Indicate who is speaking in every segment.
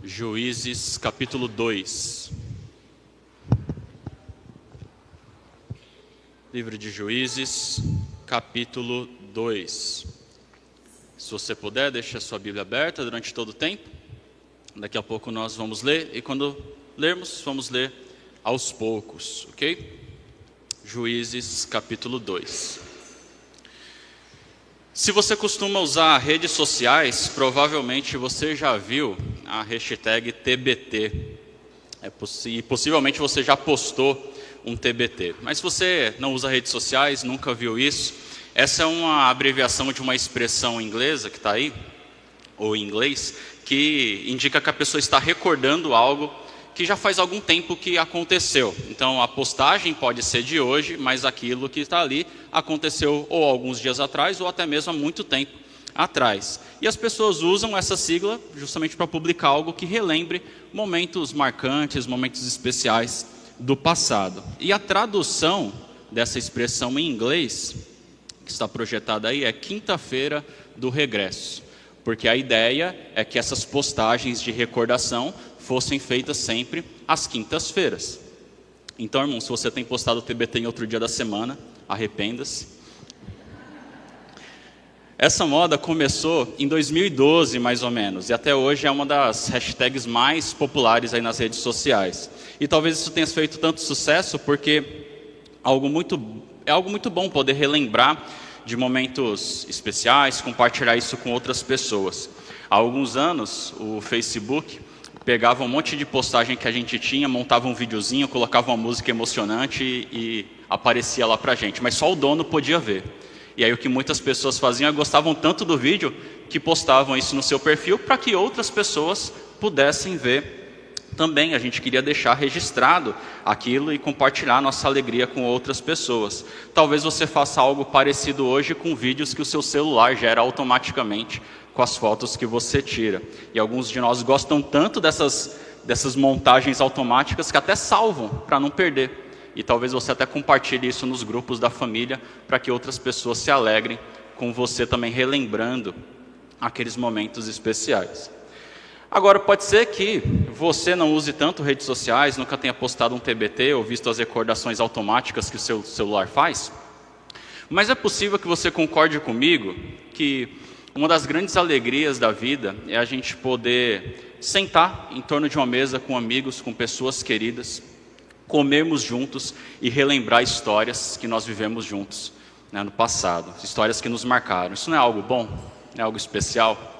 Speaker 1: Juízes, capítulo 2. Livro de Juízes, capítulo 2. Se você puder, deixe a sua Bíblia aberta durante todo o tempo. Daqui a pouco nós vamos ler, e quando lermos, vamos ler aos poucos, ok? Juízes, capítulo 2. Se você costuma usar redes sociais, provavelmente você já viu a hashtag TBT. E possivelmente você já postou um TBT. Mas se você não usa redes sociais, nunca viu isso, essa é uma abreviação de uma expressão inglesa que está aí, ou em inglês, que indica que a pessoa está recordando algo que já faz algum tempo que aconteceu. Então a postagem pode ser de hoje, mas aquilo que está ali aconteceu ou alguns dias atrás ou até mesmo há muito tempo atrás. E as pessoas usam essa sigla justamente para publicar algo que relembre momentos marcantes, momentos especiais do passado. E a tradução dessa expressão em inglês, que está projetada aí, é quinta-feira do regresso. Porque a ideia é que essas postagens de recordação fossem feitas sempre às quintas-feiras. Então, irmão, se você tem postado o TBT em outro dia da semana, arrependa-se. Essa moda começou em 2012, mais ou menos, e até hoje é uma das hashtags mais populares aí nas redes sociais. E talvez isso tenha feito tanto sucesso porque é algo muito bom poder relembrar de momentos especiais, compartilhar isso com outras pessoas. Há alguns anos, o Facebook pegava um monte de postagem que a gente tinha, montava um videozinho, colocava uma música emocionante e aparecia lá pra gente, mas só o dono podia ver. E aí o que muitas pessoas faziam é gostavam tanto do vídeo que postavam isso no seu perfil para que outras pessoas pudessem ver também. A gente queria deixar registrado aquilo e compartilhar nossa alegria com outras pessoas. Talvez você faça algo parecido hoje com vídeos que o seu celular gera automaticamente com as fotos que você tira. E alguns de nós gostam tanto dessas montagens automáticas que até salvam para não perder. E talvez você até compartilhe isso nos grupos da família para que outras pessoas se alegrem com você também relembrando aqueles momentos especiais. Agora, pode ser que você não use tanto redes sociais, nunca tenha postado um TBT ou visto as recordações automáticas que o seu celular faz, mas é possível que você concorde comigo que uma das grandes alegrias da vida é a gente poder sentar em torno de uma mesa com amigos, com pessoas queridas, comermos juntos e relembrar histórias que nós vivemos juntos, né, no passado, histórias que nos marcaram. Isso não é algo bom? Não é algo especial?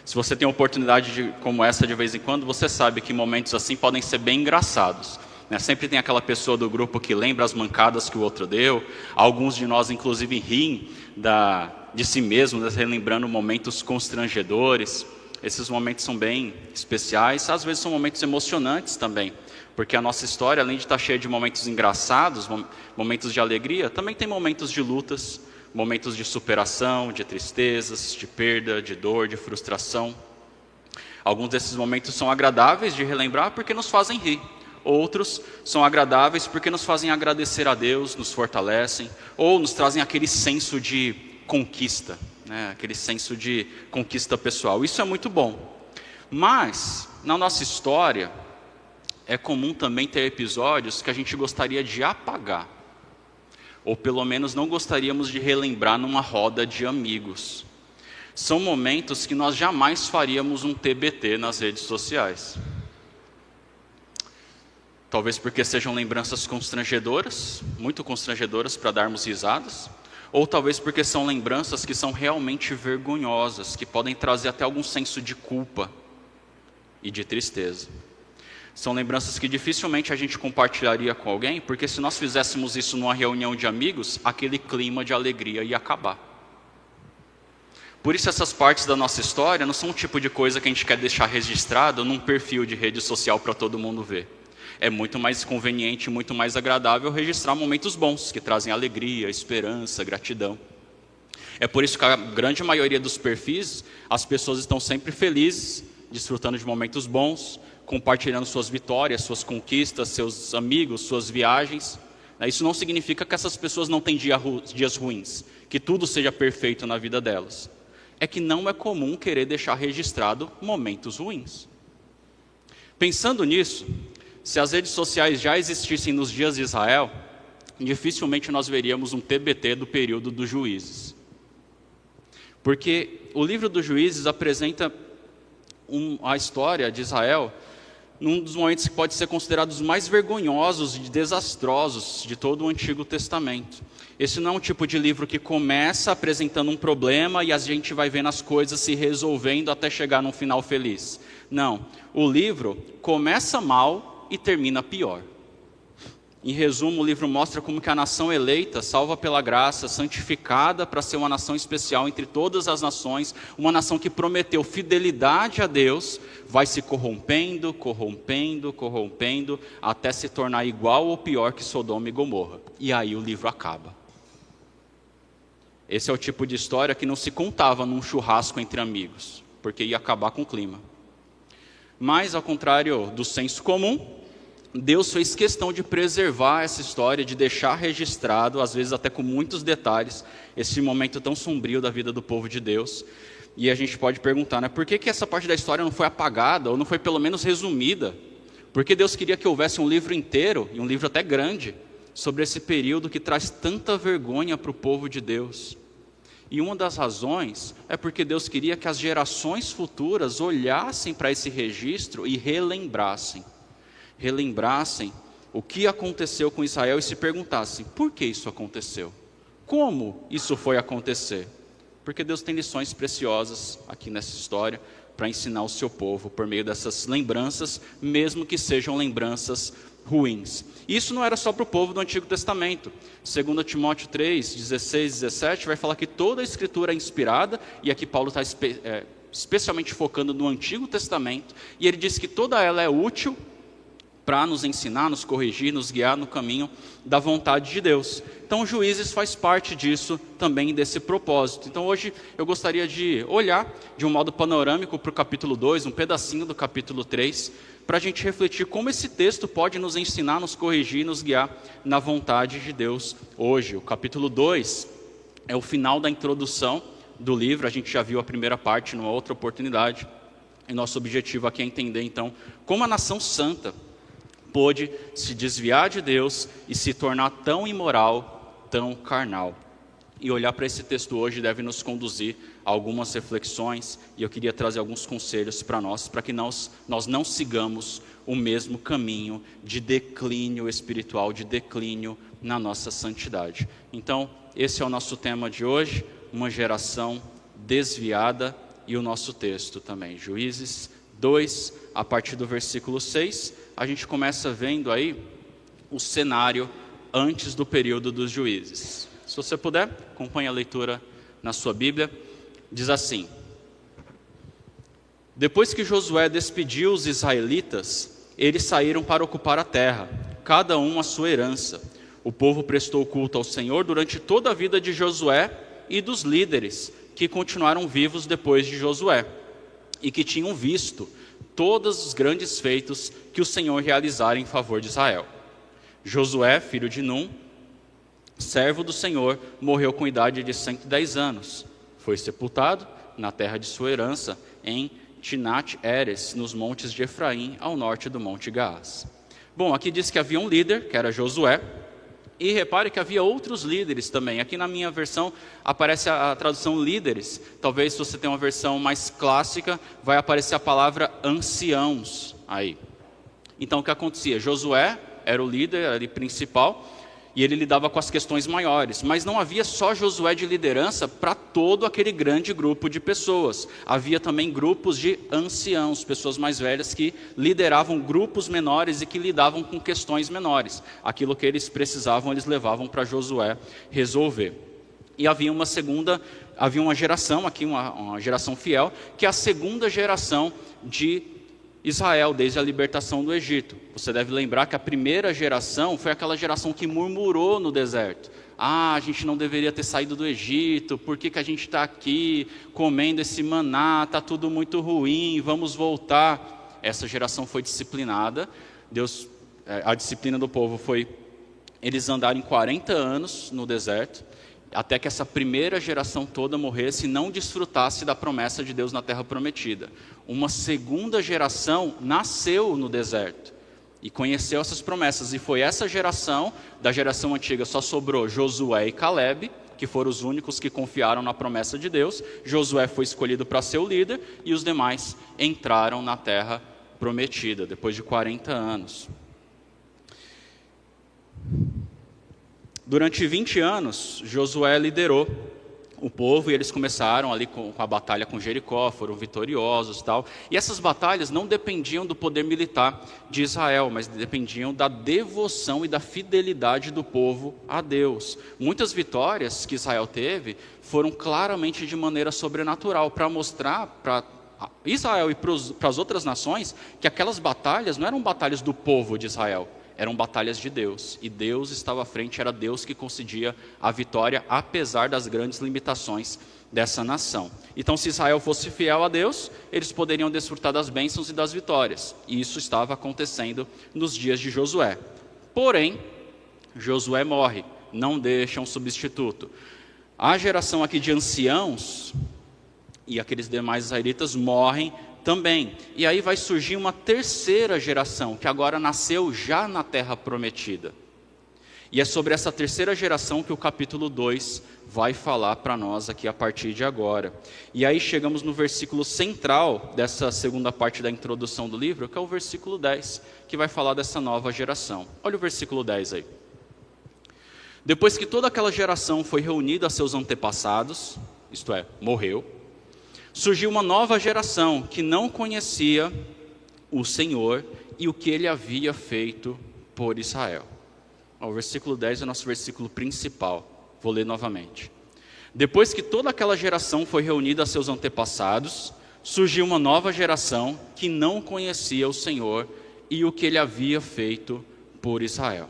Speaker 1: Se você tem uma oportunidade como essa de vez em quando, você sabe que momentos assim podem ser bem engraçados. Sempre tem aquela pessoa do grupo que lembra as mancadas que o outro deu. Alguns de nós, inclusive, riem de si mesmos, relembrando momentos constrangedores. Esses momentos são bem especiais. Às vezes são momentos emocionantes também. Porque a nossa história, além de estar cheia de momentos engraçados, momentos de alegria, também tem momentos de lutas, momentos de superação, de tristezas, de perda, de dor, de frustração. Alguns desses momentos são agradáveis de relembrar porque nos fazem rir. Outros são agradáveis porque nos fazem agradecer a Deus, nos fortalecem, ou nos trazem aquele senso de conquista, né? Aquele senso de conquista pessoal. Isso é muito bom. Mas, na nossa história, é comum também ter episódios que a gente gostaria de apagar, ou pelo menos não gostaríamos de relembrar numa roda de amigos. São momentos que nós jamais faríamos um TBT nas redes sociais. Talvez porque sejam lembranças constrangedoras, muito constrangedoras para darmos risadas, ou talvez porque são lembranças que são realmente vergonhosas, que podem trazer até algum senso de culpa e de tristeza. São lembranças que dificilmente a gente compartilharia com alguém, porque se nós fizéssemos isso numa reunião de amigos, aquele clima de alegria ia acabar. Por isso essas partes da nossa história não são um tipo de coisa que a gente quer deixar registrado num perfil de rede social para todo mundo ver. É muito mais conveniente, muito mais agradável registrar momentos bons, que trazem alegria, esperança, gratidão. É por isso que a grande maioria dos perfis, as pessoas estão sempre felizes, desfrutando de momentos bons, compartilhando suas vitórias, suas conquistas, seus amigos, suas viagens. Isso não significa que essas pessoas não têm dias ruins, que tudo seja perfeito na vida delas. É que não é comum querer deixar registrado momentos ruins. Pensando nisso, se as redes sociais já existissem nos dias de Israel, dificilmente nós veríamos um TBT do período dos Juízes. Porque o livro dos Juízes apresenta a história de Israel num dos momentos que pode ser considerado os mais vergonhosos e desastrosos de todo o Antigo Testamento. Esse não é um tipo de livro que começa apresentando um problema e a gente vai vendo as coisas se resolvendo até chegar num final feliz. Não, o livro começa mal e termina pior. Em resumo, o livro mostra como que a nação eleita, salva pela graça, santificada para ser uma nação especial entre todas as nações, uma nação que prometeu fidelidade a Deus, vai se corrompendo, até se tornar igual ou pior que Sodoma e Gomorra. E aí o livro acaba. Esse é o tipo de história que não se contava num churrasco entre amigos, porque ia acabar com o clima. Mas, ao contrário do senso comum, Deus fez questão de preservar essa história, de deixar registrado, às vezes até com muitos detalhes, esse momento tão sombrio da vida do povo de Deus. E a gente pode perguntar, né, por que essa parte da história não foi apagada, ou não foi pelo menos resumida? Porque Deus queria que houvesse um livro inteiro, e um livro até grande, sobre esse período que traz tanta vergonha para o povo de Deus. E uma das razões é porque Deus queria que as gerações futuras olhassem para esse registro e relembrassem o que aconteceu com Israel e se perguntassem, por que isso aconteceu? Como isso foi acontecer? Porque Deus tem lições preciosas aqui nessa história para ensinar o seu povo por meio dessas lembranças, mesmo que sejam lembranças ruins. Isso não era só para o povo do Antigo Testamento. 2 Timóteo 3, 16 e 17 vai falar que toda a Escritura é inspirada, e aqui Paulo está especialmente focando no Antigo Testamento, e ele diz que toda ela é útil para nos ensinar, nos corrigir, nos guiar no caminho da vontade de Deus. Então, Juízes faz parte disso também, desse propósito. Então, hoje eu gostaria de olhar de um modo panorâmico para o capítulo 2, um pedacinho do capítulo 3, para a gente refletir como esse texto pode nos ensinar, nos corrigir, nos guiar na vontade de Deus hoje. O capítulo 2 é o final da introdução do livro, a gente já viu a primeira parte numa outra oportunidade, e nosso objetivo aqui é entender, então, como a nação santa pôde se desviar de Deus e se tornar tão imoral, tão carnal. E olhar para esse texto hoje deve nos conduzir a algumas reflexões, e eu queria trazer alguns conselhos para nós, para que nós não sigamos o mesmo caminho de declínio espiritual, de declínio na nossa santidade. Então, esse é o nosso tema de hoje, uma geração desviada, e o nosso texto também, Juízes 2, a partir do versículo 6, a gente começa vendo aí o cenário antes do período dos juízes. Se você puder, acompanhe a leitura na sua Bíblia. Diz assim: depois que Josué despediu os israelitas, eles saíram para ocupar a terra, cada um a sua herança. O povo prestou culto ao Senhor durante toda a vida de Josué e dos líderes que continuaram vivos depois de Josué e que tinham visto todos os grandes feitos que o Senhor realizara em favor de Israel. Josué, filho de Num, servo do Senhor, morreu com idade de 110 anos. Foi sepultado na terra de sua herança, em Tinat-Heres, nos montes de Efraim, ao norte do Monte Gaás. Bom, aqui diz que havia um líder, que era Josué, e repare que havia outros líderes também. Aqui na minha versão aparece a tradução líderes. Talvez se você tem uma versão mais clássica, vai aparecer a palavra anciãos aí. Então o que acontecia? Josué era o líder ali principal, e ele lidava com as questões maiores. Mas não havia só Josué de liderança para todo aquele grande grupo de pessoas. Havia também grupos de anciãos, pessoas mais velhas que lideravam grupos menores e que lidavam com questões menores. Aquilo que eles precisavam, eles levavam para Josué resolver. E havia uma geração aqui, uma geração fiel, que é a segunda geração de Israel, desde a libertação do Egito. Você deve lembrar que a primeira geração foi aquela geração que murmurou no deserto. A gente não deveria ter saído do Egito, por que a gente está aqui comendo esse maná, está tudo muito ruim, vamos voltar. Essa geração foi disciplinada. A disciplina do povo foi eles andarem 40 anos no deserto, até que essa primeira geração toda morresse e não desfrutasse da promessa de Deus na terra prometida. Uma segunda geração nasceu no deserto e conheceu essas promessas, e foi essa geração, da geração antiga só sobrou Josué e Calebe, que foram os únicos que confiaram na promessa de Deus. Josué foi escolhido para ser o líder, e os demais entraram na terra prometida, depois de 40 anos. Durante 20 anos, Josué liderou o povo, e eles começaram ali com a batalha com Jericó, foram vitoriosos e tal. E essas batalhas não dependiam do poder militar de Israel, mas dependiam da devoção e da fidelidade do povo a Deus. Muitas vitórias que Israel teve foram claramente de maneira sobrenatural, para mostrar para Israel e para as outras nações que aquelas batalhas não eram batalhas do povo de Israel, eram batalhas de Deus, e Deus estava à frente, era Deus que concedia a vitória, apesar das grandes limitações dessa nação. Então, se Israel fosse fiel a Deus, eles poderiam desfrutar das bênçãos e das vitórias, e isso estava acontecendo nos dias de Josué. Porém, Josué morre, não deixa um substituto. A geração aqui de anciãos e aqueles demais israelitas morrem também. E aí vai surgir uma terceira geração, que agora nasceu já na terra prometida. E é sobre essa terceira geração que o capítulo 2 vai falar para nós aqui a partir de agora. E aí chegamos no versículo central dessa segunda parte da introdução do livro, que é o versículo 10, que vai falar dessa nova geração. Olha o versículo 10 aí. Depois que toda aquela geração foi reunida a seus antepassados, isto é, morreu, surgiu uma nova geração que não conhecia o Senhor e o que Ele havia feito por Israel. O versículo 10 é o nosso versículo principal. Vou ler novamente. Depois que toda aquela geração foi reunida a seus antepassados, surgiu uma nova geração que não conhecia o Senhor e o que Ele havia feito por Israel.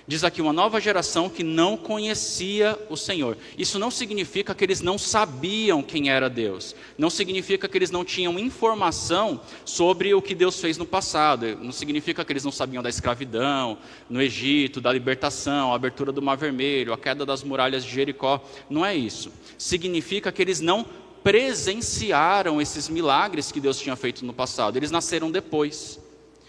Speaker 1: Diz aqui, uma nova geração que não conhecia o Senhor. Isso não significa que eles não sabiam quem era Deus. Não significa que eles não tinham informação sobre o que Deus fez no passado. Não significa que eles não sabiam da escravidão no Egito, da libertação, a abertura do Mar Vermelho, a queda das muralhas de Jericó. Não é isso. Significa que eles não presenciaram esses milagres que Deus tinha feito no passado. Eles nasceram depois.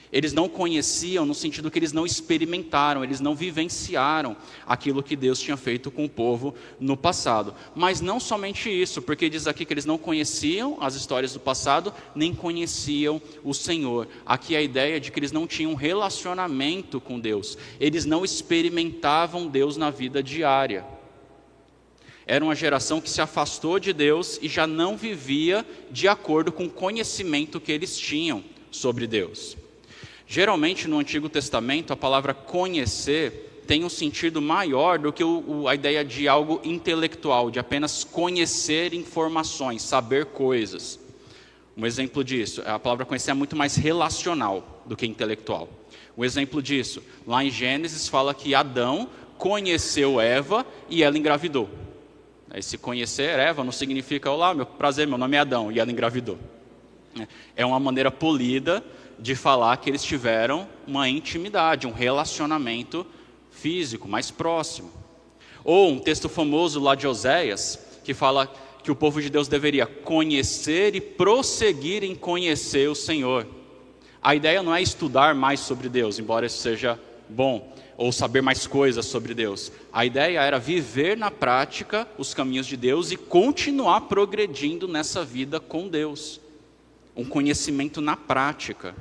Speaker 1: Eles não conheciam no sentido que eles não experimentaram, eles não vivenciaram aquilo que Deus tinha feito com o povo no passado. Mas não somente isso, porque diz aqui que eles não conheciam as histórias do passado, nem conheciam o Senhor. Aqui a ideia de que eles não tinham relacionamento com Deus, eles não experimentavam Deus na vida diária. Era uma geração que se afastou de Deus e já não vivia de acordo com o conhecimento que eles tinham sobre Deus. Geralmente no Antigo Testamento a palavra conhecer tem um sentido maior do que a ideia de algo intelectual, de apenas conhecer informações, saber coisas. Um exemplo disso, a palavra conhecer é muito mais relacional do que intelectual. Um exemplo disso, lá em Gênesis fala que Adão conheceu Eva e ela engravidou. Esse conhecer Eva não significa, olá, meu prazer, meu nome é Adão, e ela engravidou. É uma maneira polida de falar que eles tiveram uma intimidade, um relacionamento físico mais próximo. Ou um texto famoso lá de Oséias, que fala que o povo de Deus deveria conhecer e prosseguir em conhecer o Senhor. A ideia não é estudar mais sobre Deus, embora isso seja bom, ou saber mais coisas sobre Deus. A ideia era viver na prática os caminhos de Deus e continuar progredindo nessa vida com Deus. Um conhecimento na prática.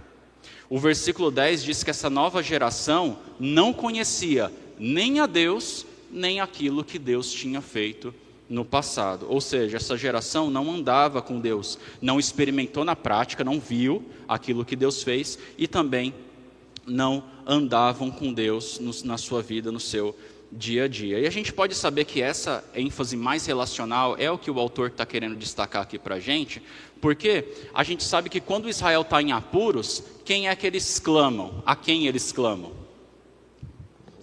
Speaker 1: O versículo 10 diz que essa nova geração não conhecia nem a Deus, nem aquilo que Deus tinha feito no passado. Ou seja, essa geração não andava com Deus, não experimentou na prática, não viu aquilo que Deus fez e também não andavam com Deus na sua vida, no seu dia a dia. E a gente pode saber que essa ênfase mais relacional é o que o autor está querendo destacar aqui para a gente, porque a gente sabe que quando Israel está em apuros, quem é que eles clamam? A quem eles clamam?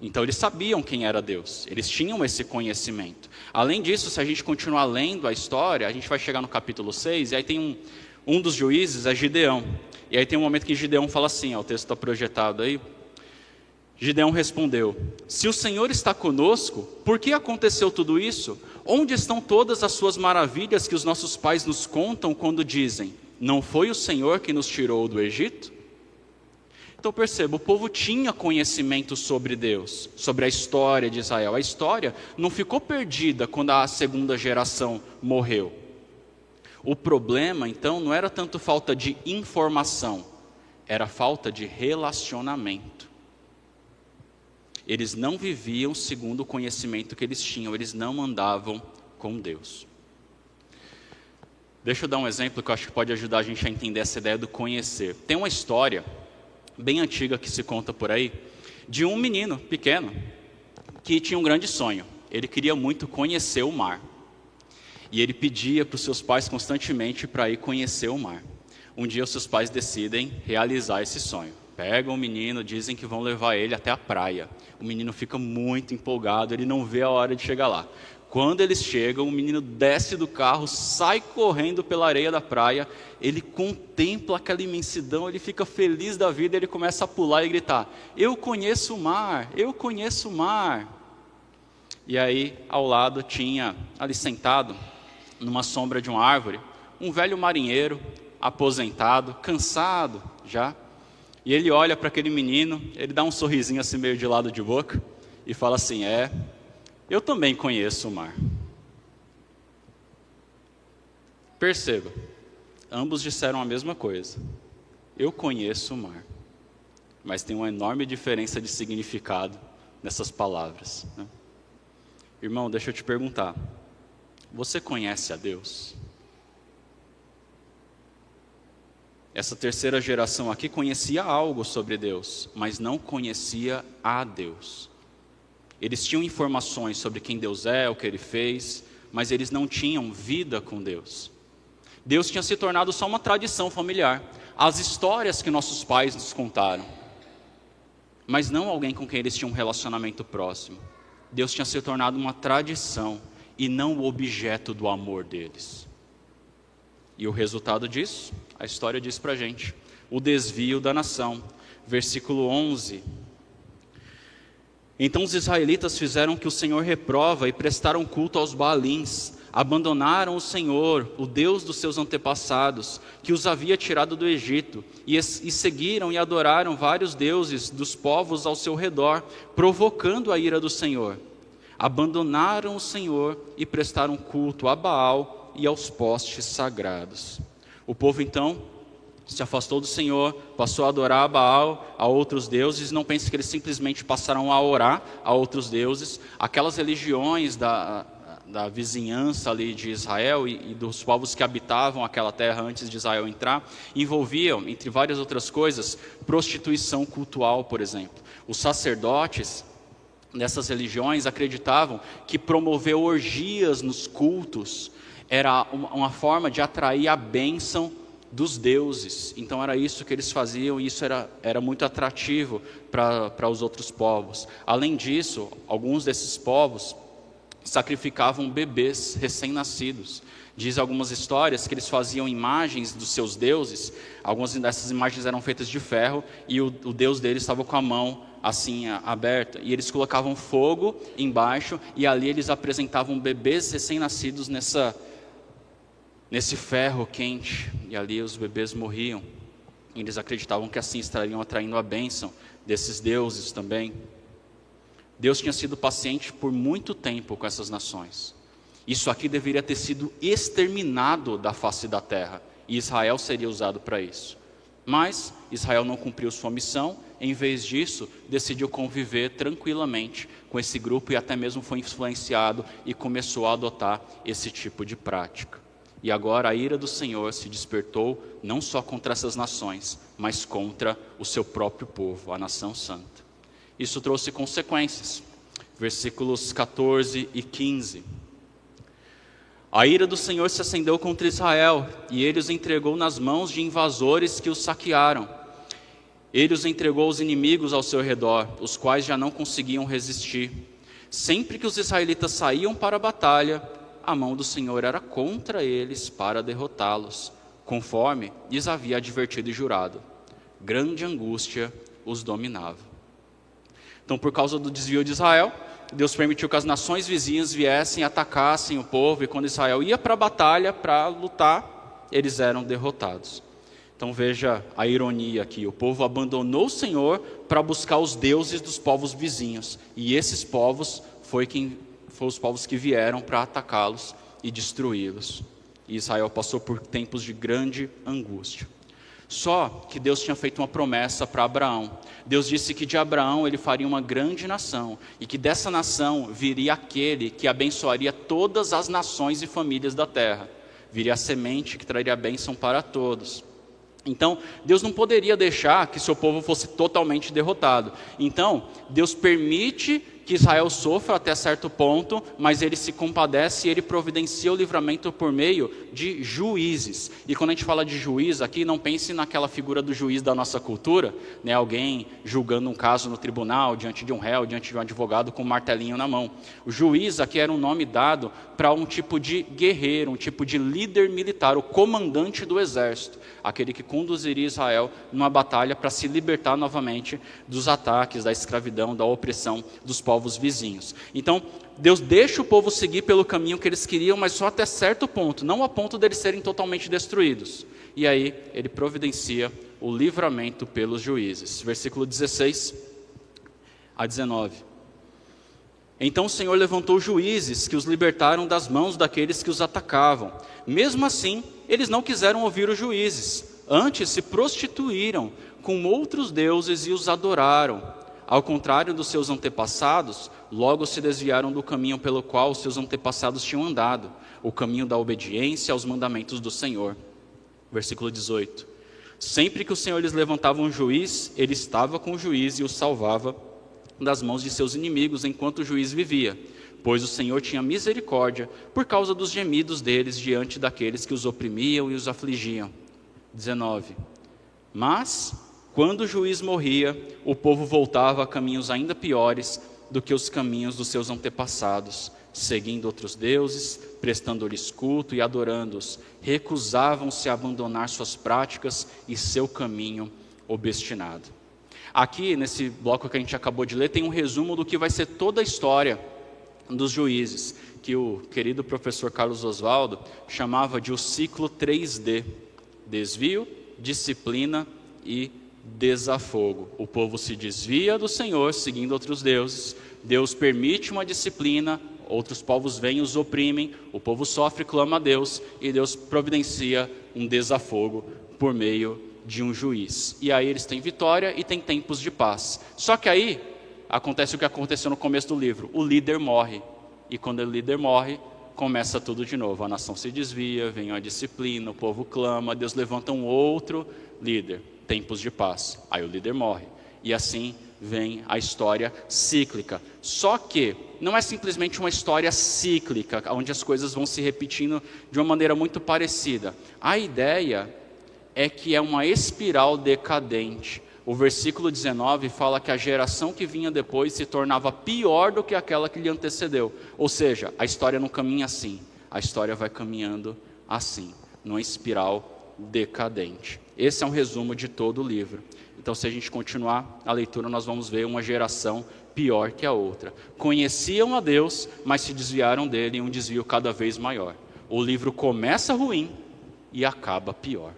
Speaker 1: Então eles sabiam quem era Deus, eles tinham esse conhecimento. Além disso, se a gente continuar lendo a história, a gente vai chegar no capítulo 6, e aí tem um dos juízes, é Gideão. E aí tem um momento que Gideão fala assim, o texto está projetado aí. Gideão respondeu, se o Senhor está conosco, por que aconteceu tudo isso? Onde estão todas as suas maravilhas que os nossos pais nos contam quando dizem: não foi o Senhor que nos tirou do Egito? Então perceba, o povo tinha conhecimento sobre Deus, sobre a história de Israel. A história não ficou perdida quando a segunda geração morreu. O problema, então, não era tanto falta de informação, era falta de relacionamento. Eles não viviam segundo o conhecimento que eles tinham, eles não andavam com Deus. Deixa eu dar um exemplo que eu acho que pode ajudar a gente a entender essa ideia do conhecer. Tem uma história bem antiga que se conta por aí, de um menino pequeno que tinha um grande sonho. Ele queria muito conhecer o mar. E ele pedia para os seus pais constantemente para ir conhecer o mar. Um dia os seus pais decidem realizar esse sonho. Pegam o menino, dizem que vão levar ele até a praia. O menino fica muito empolgado, ele não vê a hora de chegar lá. Quando eles chegam, o menino desce do carro, sai correndo pela areia da praia, ele contempla aquela imensidão, ele fica feliz da vida, ele começa a pular e gritar: eu conheço o mar, eu conheço o mar. E aí, ao lado tinha, ali sentado, numa sombra de uma árvore, um velho marinheiro, aposentado, cansado já. E ele olha para aquele menino, ele dá um sorrisinho assim meio de lado de boca, e fala assim: eu também conheço o mar. Perceba, ambos disseram a mesma coisa. Eu conheço o mar. Mas tem uma enorme diferença de significado nessas palavras, né? Irmão, deixa eu te perguntar. Você conhece a Deus? Essa terceira geração aqui conhecia algo sobre Deus, mas não conhecia a Deus. Eles tinham informações sobre quem Deus é, o que Ele fez, mas eles não tinham vida com Deus. Deus tinha se tornado só uma tradição familiar, as histórias que nossos pais nos contaram, mas não alguém com quem eles tinham um relacionamento próximo. Deus tinha se tornado uma tradição e não o objeto do amor deles. E o resultado disso, a história diz para a gente, o desvio da nação. Versículo 11. Então os israelitas fizeram o que o Senhor reprova e prestaram culto aos Baalins. Abandonaram o Senhor, o Deus dos seus antepassados, que os havia tirado do Egito, e seguiram e adoraram vários deuses dos povos ao seu redor, provocando a ira do Senhor. Abandonaram o Senhor e prestaram culto a Baal e aos postes sagrados. O povo então se afastou do Senhor, passou a adorar a Baal, a outros deuses. Não pense que eles simplesmente passaram a orar a outros deuses. Aquelas religiões da vizinhança ali de Israel e dos povos que habitavam aquela terra antes de Israel entrar, envolviam, entre várias outras coisas, prostituição cultual, por exemplo. Os sacerdotes dessas religiões acreditavam que promover orgias nos cultos era uma forma de atrair a bênção dos deuses. Então era isso que eles faziam, e isso era muito atrativo para os outros povos. Além disso, alguns desses povos sacrificavam bebês recém-nascidos. Diz algumas histórias que eles faziam imagens dos seus deuses. Algumas dessas imagens eram feitas de ferro, e o deus deles estava com a mão assim aberta, e eles colocavam fogo embaixo, e ali eles apresentavam bebês recém-nascidos nesse ferro quente, e ali os bebês morriam. Eles acreditavam que assim estariam atraindo a bênção desses deuses também. Deus tinha sido paciente por muito tempo com essas nações. Isso aqui deveria ter sido exterminado da face da terra, e Israel seria usado para isso. Mas Israel não cumpriu sua missão. Em vez disso, decidiu conviver tranquilamente com esse grupo, e até mesmo foi influenciado e começou a adotar esse tipo de prática. E agora a ira do Senhor se despertou não só contra essas nações, mas contra o seu próprio povo, a nação santa. Isso trouxe consequências. Versículos 14 e 15. A ira do Senhor se acendeu contra Israel, e ele os entregou nas mãos de invasores que os saquearam. Ele os entregou aos inimigos ao seu redor, os quais já não conseguiam resistir. Sempre que os israelitas saíam para a batalha, a mão do Senhor era contra eles para derrotá-los, conforme lhes havia advertido e jurado. Grande angústia os dominava. Então, por causa do desvio de Israel, Deus permitiu que as nações vizinhas viessem e atacassem o povo, e quando Israel ia para a batalha para lutar, eles eram derrotados. Então veja a ironia aqui, o povo abandonou o Senhor para buscar os deuses dos povos vizinhos, e esses povos foram os povos que vieram para atacá-los e destruí-los. E Israel passou por tempos de grande angústia. Só que Deus tinha feito uma promessa para Abraão. Deus disse que de Abraão ele faria uma grande nação, e que dessa nação viria aquele que abençoaria todas as nações e famílias da terra. Viria a semente que traria bênção para todos. Então, Deus não poderia deixar que seu povo fosse totalmente derrotado. Então, Deus permite que Israel sofra até certo ponto, mas ele se compadece e ele providencia o livramento por meio de juízes. E quando a gente fala de juiz aqui, não pense naquela figura do juiz da nossa cultura, né? Alguém julgando um caso no tribunal, diante de um réu, diante de um advogado com um martelinho na mão. O juiz aqui era um nome dado para um tipo de guerreiro, um tipo de líder militar, o comandante do exército, aquele que conduziria Israel numa batalha para se libertar novamente dos ataques, da escravidão, da opressão dos povos vizinhos. Então, Deus deixa o povo seguir pelo caminho que eles queriam, mas só até certo ponto, não a ponto deles serem totalmente destruídos. E aí, ele providencia o livramento pelos juízes. Versículo 16 a 19. Então o Senhor levantou juízes que os libertaram das mãos daqueles que os atacavam. Mesmo assim, eles não quiseram ouvir os juízes. Antes se prostituíram com outros deuses e os adoraram. Ao contrário dos seus antepassados, logo se desviaram do caminho pelo qual os seus antepassados tinham andado, o caminho da obediência aos mandamentos do Senhor. Versículo 18. Sempre que o Senhor lhes levantava um juiz, ele estava com o juiz e o salvava das mãos de seus inimigos enquanto o juiz vivia, pois o Senhor tinha misericórdia por causa dos gemidos deles diante daqueles que os oprimiam e os afligiam. 19. Mas, quando o juiz morria, o povo voltava a caminhos ainda piores do que os caminhos dos seus antepassados, seguindo outros deuses, prestando-lhes culto e adorando-os. Recusavam-se a abandonar suas práticas e seu caminho obstinado. Aqui, nesse bloco que a gente acabou de ler, tem um resumo do que vai ser toda a história dos juízes, que o querido professor Carlos Oswaldo chamava de o ciclo 3D. Desvio, disciplina e desafogo. O povo se desvia do Senhor, seguindo outros deuses. Deus permite uma disciplina, outros povos vêm e os oprimem. O povo sofre, clama a Deus, e Deus providencia um desafogo por meio de um juiz. E aí eles têm vitória e têm tempos de paz. Só que aí acontece o que aconteceu no começo do livro. O líder morre. E quando o líder morre, começa tudo de novo. A nação se desvia, vem a disciplina, o povo clama, Deus levanta um outro líder. Tempos de paz. Aí o líder morre. E assim vem a história cíclica. Só que não é simplesmente uma história cíclica, onde as coisas vão se repetindo de uma maneira muito parecida. A ideia é que é uma espiral decadente. O versículo 19 fala que a geração que vinha depois se tornava pior do que aquela que lhe antecedeu. Ou seja, a história não caminha assim. A história vai caminhando assim, numa espiral decadente. Esse é um resumo de todo o livro. Então, se a gente continuar a leitura, nós vamos ver uma geração pior que a outra. Conheciam a Deus, mas se desviaram dele em um desvio cada vez maior. O livro começa ruim e acaba pior.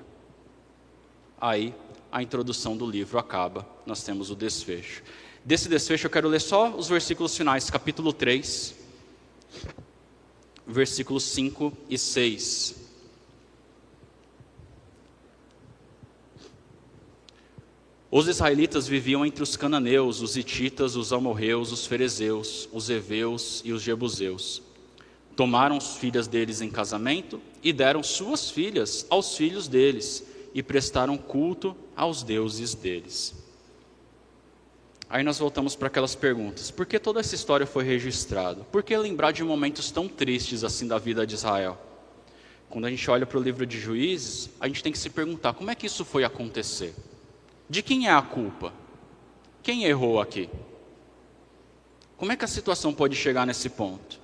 Speaker 1: Aí, a introdução do livro acaba, nós temos o desfecho. Desse desfecho eu quero ler só os versículos finais, capítulo 3, versículos 5 e 6. Os israelitas viviam entre os cananeus, os hititas, os amorreus, os ferezeus, os heveus e os jebuseus. Tomaram as filhas deles em casamento e deram suas filhas aos filhos deles, e prestaram culto aos deuses deles. Aí nós voltamos para aquelas perguntas. Por que toda essa história foi registrada? Por que lembrar de momentos tão tristes assim da vida de Israel? Quando a gente olha para o livro de Juízes, a gente tem que se perguntar, como é que isso foi acontecer? De quem é a culpa? Quem errou aqui? Como é que a situação pode chegar nesse ponto?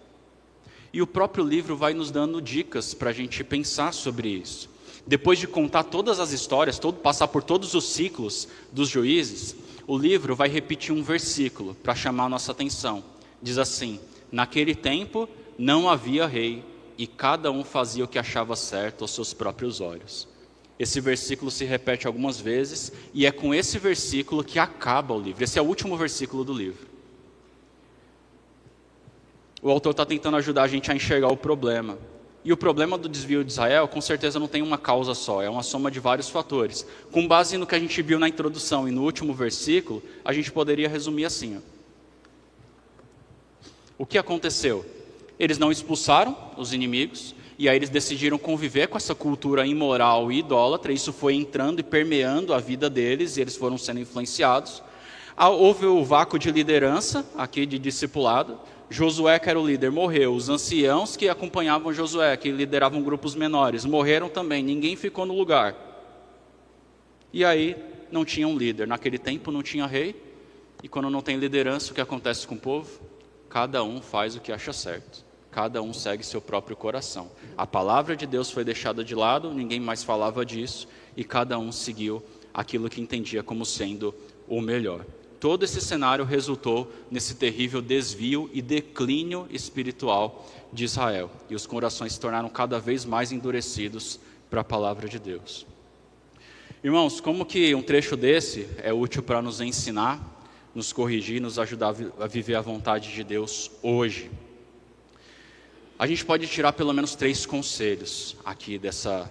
Speaker 1: E o próprio livro vai nos dando dicas para a gente pensar sobre isso. Depois de contar todas as histórias, passar por todos os ciclos dos juízes, o livro vai repetir um versículo para chamar a nossa atenção. Diz assim: naquele tempo não havia rei, e cada um fazia o que achava certo aos seus próprios olhos. Esse versículo se repete algumas vezes, e é com esse versículo que acaba o livro. Esse é o último versículo do livro. O autor está tentando ajudar a gente a enxergar o problema. E o problema do desvio de Israel, com certeza não tem uma causa só, é uma soma de vários fatores. Com base no que a gente viu na introdução e no último versículo, a gente poderia resumir assim: o que aconteceu? Eles não expulsaram os inimigos, e aí eles decidiram conviver com essa cultura imoral e idólatra. Isso foi entrando e permeando a vida deles, e eles foram sendo influenciados. Houve o vácuo de liderança, aqui de discipulado. Josué, que era o líder, morreu. Os anciãos que acompanhavam Josué, que lideravam grupos menores, morreram também. Ninguém ficou no lugar. E aí não tinha um líder. Naquele tempo não tinha rei. E quando não tem liderança, o que acontece com o povo? Cada um faz o que acha certo. Cada um segue seu próprio coração. A palavra de Deus foi deixada de lado, ninguém mais falava disso, e cada um seguiu aquilo que entendia como sendo o melhor. Todo esse cenário resultou nesse terrível desvio e declínio espiritual de Israel. E os corações se tornaram cada vez mais endurecidos para a palavra de Deus. Irmãos, como que um trecho desse é útil para nos ensinar, nos corrigir, nos ajudar a viver a vontade de Deus hoje? A gente pode tirar pelo menos 3 conselhos aqui dessa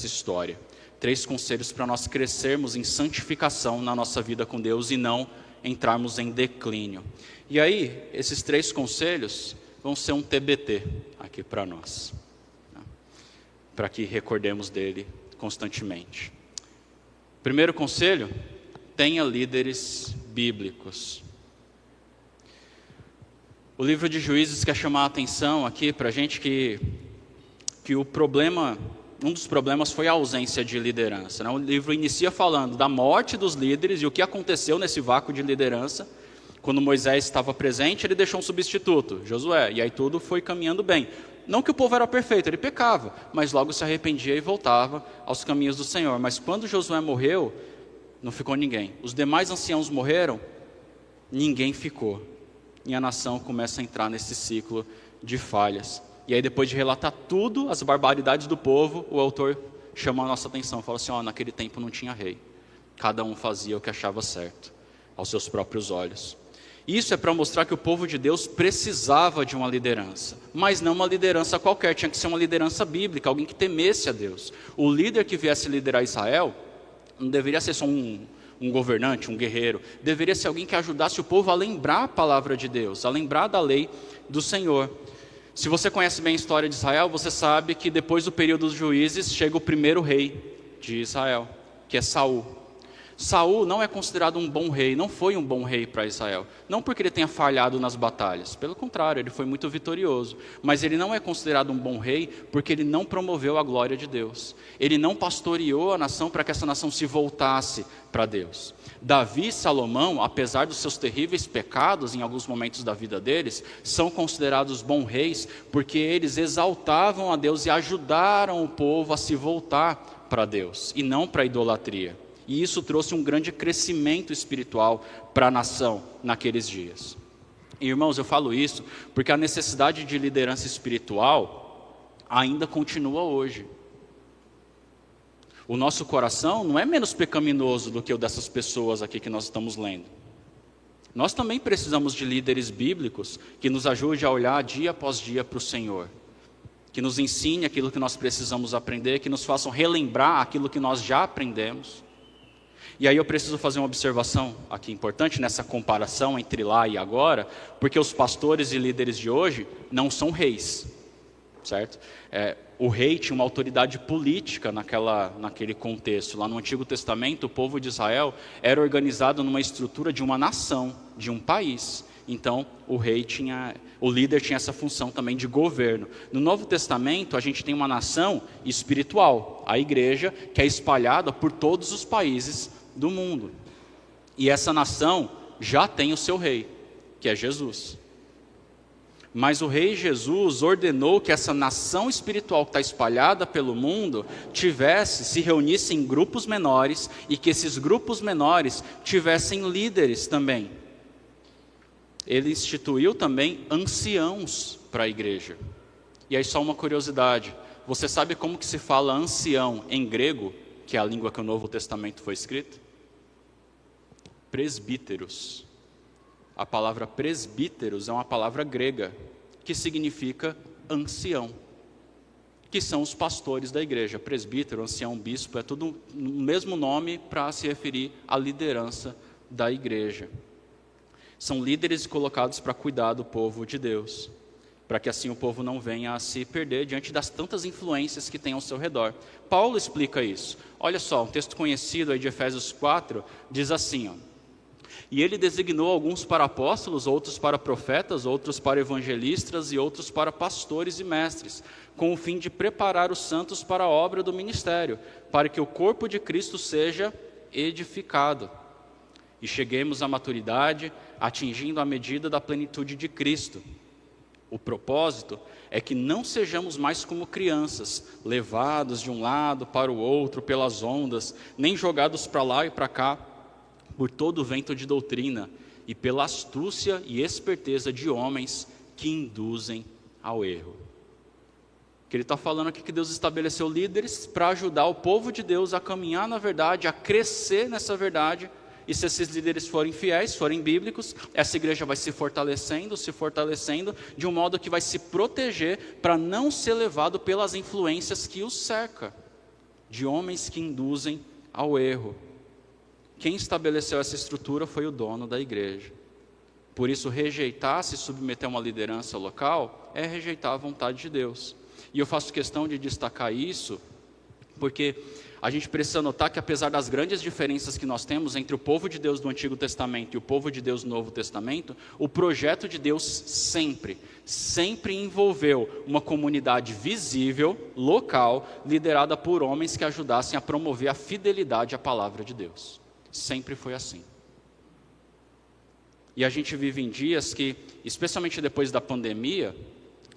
Speaker 1: história. 3 conselhos para nós crescermos em santificação na nossa vida com Deus e não entrarmos em declínio. E aí, esses 3 conselhos vão ser um TBT aqui para nós, né? Para que recordemos dele constantemente. Primeiro conselho: tenha líderes bíblicos. O livro de Juízes quer chamar a atenção aqui para a gente que um dos problemas foi a ausência de liderança, né? O livro inicia falando da morte dos líderes e o que aconteceu nesse vácuo de liderança. Quando Moisés estava presente, ele deixou um substituto, Josué, e aí tudo foi caminhando bem. Não que o povo era perfeito, ele pecava, mas logo se arrependia e voltava aos caminhos do Senhor. Mas quando Josué morreu, não ficou ninguém. Os demais anciãos morreram, ninguém ficou. E a nação começa a entrar nesse ciclo de falhas. E aí, depois de relatar tudo, as barbaridades do povo, o autor chama a nossa atenção, fala assim: naquele tempo não tinha rei, cada um fazia o que achava certo, aos seus próprios olhos. Isso é para mostrar que o povo de Deus precisava de uma liderança, mas não uma liderança qualquer, tinha que ser uma liderança bíblica, alguém que temesse a Deus. O líder que viesse liderar Israel não deveria ser só um governante, um guerreiro, deveria ser alguém que ajudasse o povo a lembrar a palavra de Deus, a lembrar da lei do Senhor. Se você conhece bem a história de Israel, você sabe que depois do período dos juízes chega o primeiro rei de Israel, que é Saul. Saul não é considerado um bom rei, não foi um bom rei para Israel. Não porque ele tenha falhado nas batalhas, pelo contrário, ele foi muito vitorioso. Mas ele não é considerado um bom rei porque ele não promoveu a glória de Deus. Ele não pastoreou a nação para que essa nação se voltasse para Deus. Davi e Salomão, apesar dos seus terríveis pecados em alguns momentos da vida deles, são considerados bons reis porque eles exaltavam a Deus e ajudaram o povo a se voltar para Deus e não para a idolatria. E isso trouxe um grande crescimento espiritual para a nação naqueles dias. E, irmãos, eu falo isso porque a necessidade de liderança espiritual ainda continua hoje. O nosso coração não é menos pecaminoso do que o dessas pessoas aqui que nós estamos lendo. Nós também precisamos de líderes bíblicos que nos ajudem a olhar dia após dia para o Senhor, que nos ensine aquilo que nós precisamos aprender, que nos façam relembrar aquilo que nós já aprendemos. E aí eu preciso fazer uma observação aqui importante nessa comparação entre lá e agora, porque os pastores e líderes de hoje não são reis, certo? O rei tinha uma autoridade política naquele contexto. Lá no Antigo Testamento, o povo de Israel era organizado numa estrutura de uma nação, de um país. Então, o líder tinha essa função também de governo. No Novo Testamento, a gente tem uma nação espiritual, a igreja, que é espalhada por todos os países do mundo. E essa nação já tem o seu rei, que é Jesus. Mas o rei Jesus ordenou que essa nação espiritual que está espalhada pelo mundo se reunisse em grupos menores e que esses grupos menores tivessem líderes também. ele instituiu também anciãos para a igreja. E aí só uma curiosidade, você sabe como que se fala ancião em grego, que é a língua que o Novo Testamento foi escrito? Presbíteros. A palavra presbíteros é uma palavra grega, que significa ancião, que são os pastores da igreja. Presbítero, ancião, bispo, é tudo o mesmo nome para se referir à liderança da igreja. São líderes colocados para cuidar do povo de Deus, para que assim o povo não venha a se perder diante das tantas influências que tem ao seu redor. Paulo explica isso. Olha só, um texto conhecido aí de Efésios 4, diz assim, ó: e ele designou alguns para apóstolos, outros para profetas, outros para evangelistas e outros para pastores e mestres, com o fim de preparar os santos para a obra do ministério, para que o corpo de Cristo seja edificado e cheguemos à maturidade, atingindo a medida da plenitude de Cristo. O propósito é que não sejamos mais como crianças, levados de um lado para o outro pelas ondas, nem jogados para lá e para cá por todo o vento de doutrina e pela astúcia e esperteza de homens que induzem ao erro. Que ele está falando aqui que Deus estabeleceu líderes para ajudar o povo de Deus a caminhar na verdade, a crescer nessa verdade. E se esses líderes forem fiéis, forem bíblicos, essa igreja vai se fortalecendo, de um modo que vai se proteger para não ser levado pelas influências que os cercam, de homens que induzem ao erro. Quem estabeleceu essa estrutura foi o dono da igreja. Por isso, rejeitar se submeter a uma liderança local é rejeitar a vontade de Deus. E eu faço questão de destacar isso, porque a gente precisa notar que apesar das grandes diferenças que nós temos entre o povo de Deus do Antigo Testamento e o povo de Deus do Novo Testamento, o projeto de Deus sempre envolveu uma comunidade visível, local, liderada por homens que ajudassem a promover a fidelidade à palavra de Deus. Sempre foi assim. E a gente vive em dias que, especialmente depois da pandemia,